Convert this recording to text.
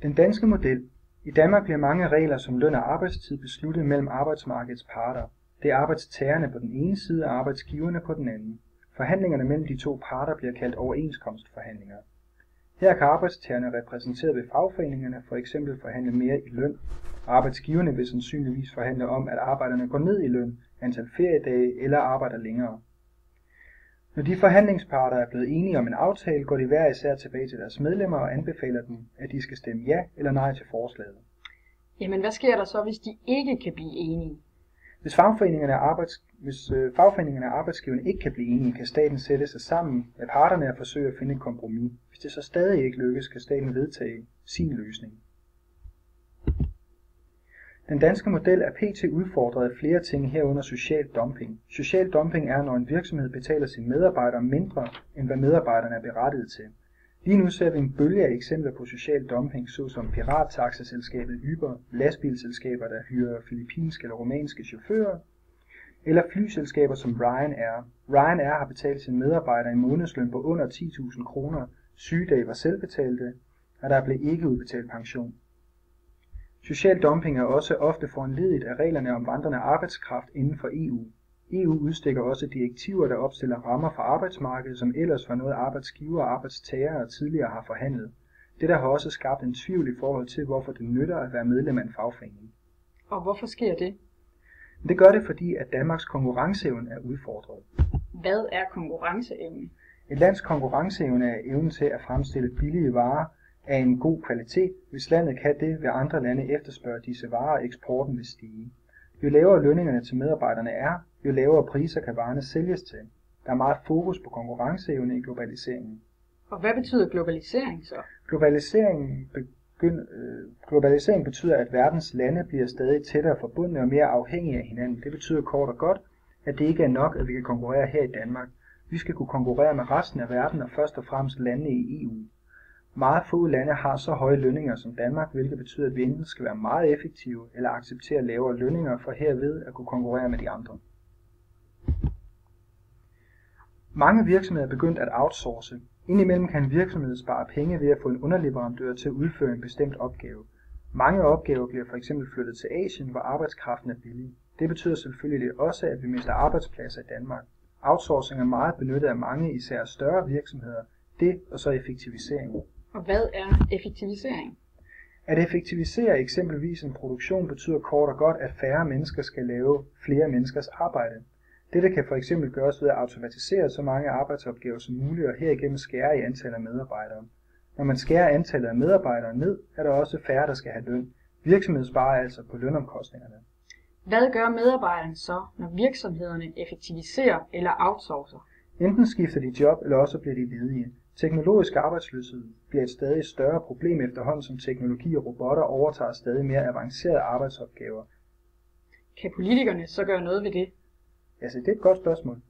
Den danske model. I Danmark bliver mange regler som løn og arbejdstid besluttet mellem arbejdsmarkedets parter. Det er arbejdstagerne på den ene side og arbejdsgiverne på den anden. Forhandlingerne mellem de to parter bliver kaldt overenskomstforhandlinger. Her kan arbejdstagerne repræsenteret ved fagforeningerne for eksempel forhandle mere i løn. Arbejdsgiverne vil sandsynligvis forhandle om, at arbejderne går ned i løn, antal feriedage eller arbejder længere. Når de forhandlingsparter er blevet enige om en aftale, går de hver især tilbage til deres medlemmer og anbefaler dem, at de skal stemme ja eller nej til forslaget. Jamen, hvad sker der så, hvis de ikke kan blive enige? Hvis fagforeningerne og arbejdsgiverne ikke kan blive enige, kan staten sætte sig sammen med parterne og forsøge at finde et kompromis. Hvis det så stadig ikke lykkes, kan staten vedtage sin løsning. Den danske model er pt. Udfordret af flere ting herunder social dumping. Social dumping er, når en virksomhed betaler sine medarbejdere mindre, end hvad medarbejderne er berettiget til. Lige nu ser vi en bølge af eksempler på social dumping, såsom pirattaxaselskabet Uber, lastbilselskaber, der hyrer filippinske eller rumænske chauffører, eller flyselskaber som Ryanair. Ryanair har betalt sine medarbejdere en månedsløn på under 10.000 kroner, sygedage var selvbetalte, og der blev ikke udbetalt pension. Social dumping er også ofte foranlediget af reglerne om vandrende arbejdskraft inden for EU. EU udstikker også direktiver, der opstiller rammer for arbejdsmarkedet, som ellers var noget arbejdsgiver og arbejdstagere tidligere har forhandlet. Dette har også skabt en tvivl i forhold til, hvorfor det nytter at være medlem af en fagforening. Og hvorfor sker det? Det gør det, fordi at Danmarks konkurrenceevne er udfordret. Hvad er konkurrenceevne? Et lands konkurrenceevne er evnen til at fremstille billige varer af en god kvalitet. Hvis landet kan det, vil andre lande efterspørge disse varer, og eksporten vil stige. Jo lavere lønningerne til medarbejderne er, jo lavere priser kan varerne sælges til. Der er meget fokus på konkurrenceevne i globaliseringen. Og hvad betyder globalisering så? Globalisering betyder, at verdens lande bliver stadig tættere forbundne og mere afhængige af hinanden. Det betyder kort og godt, at det ikke er nok, at vi kan konkurrere her i Danmark. Vi skal kunne konkurrere med resten af verden og først og fremmest lande i EU. Meget få lande har så høje lønninger som Danmark, hvilket betyder, at vi enten skal være meget effektive eller acceptere lavere lønninger for herved at kunne konkurrere med de andre. Mange virksomheder er begyndt at outsource. Indimellem kan en virksomhed spare penge ved at få en underleverandør til at udføre en bestemt opgave. Mange opgaver bliver f.eks. flyttet til Asien, hvor arbejdskraften er billig. Det betyder selvfølgelig også, at vi mister arbejdspladser i Danmark. Outsourcing er meget benyttet af mange, især større virksomheder. Det og så effektivisering. Og hvad er effektivisering? At effektivisere eksempelvis en produktion betyder kort og godt, at færre mennesker skal lave flere menneskers arbejde. Dette kan for eksempel gøres ved at automatisere så mange arbejdsopgaver som muligt og herigennem skære i antallet af medarbejdere. Når man skærer antallet af medarbejdere ned, er der også færre, der skal have løn. Virksomheden sparer altså på lønomkostningerne. Hvad gør medarbejderne så, når virksomhederne effektiviserer eller outsourcer? Enten skifter de job, eller også bliver de ledige. Teknologisk arbejdsløshed bliver et stadig større problem efterhånden, som teknologi og robotter overtager stadig mere avancerede arbejdsopgaver. Kan politikerne så gøre noget ved det? Altså, det er et godt spørgsmål.